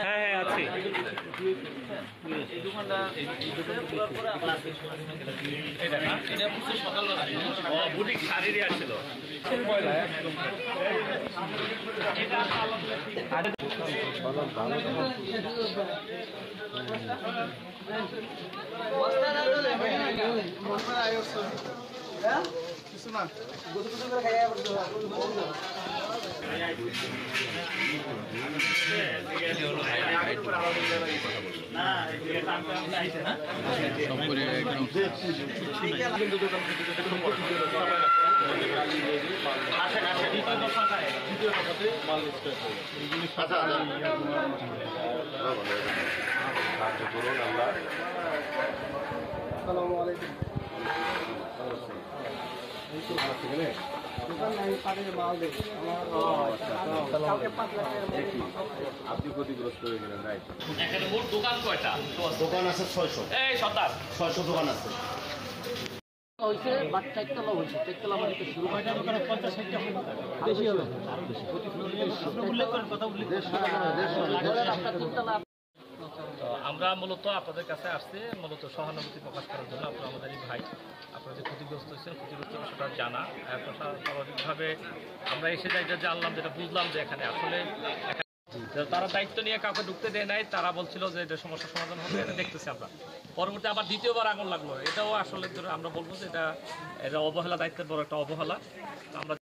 হ্যাঁ হ্যাঁ আছে। বুটিক শাড়ি আসছিল আপনি ক্ষতিগ্রস্ত হয়ে গেলেন, রাইট? এখানে মোট দোকান কয়টা? দোকান আছে 600। এই সর্দার 600 দোকান আছে। হয়েছে বাট চারতলা হয়েছে, চারতলা মানে তো শুরু হয় না, দোকানে 50-60টা বেশি হবে, আরো বেশি। উল্লেখ করেন, কথা উল্লেখ আপনার তিনতলা। তো আমরা মূলত আপনাদের কাছে আসছি মূলত সহানুভূতি প্রকাশ করার জন্য। আপনারা আমাদেরই ভাই, আপনারা যে ক্ষতিগ্রস্ত হয়েছেন ক্ষতিগ্রস্ত বিষয়টা জানা। স্বাভাবিকভাবে আমরা এসে যাই যে জানলাম, যেটা বুঝলাম যে এখানে আসলে তারা দায়িত্ব নিয়ে কাউকে ঢুকতে দেয় নাই। তারা বলছিল যে এটা সমস্যার সমাধান হবে, এটা দেখতেছি আমরা। পরবর্তী আবার দ্বিতীয়বার আগুন লাগলো, এটাও আসলে আমরা বলবো যে এটা অবহেলা, দায়িত্বের বড় একটা অবহেলা। আমরা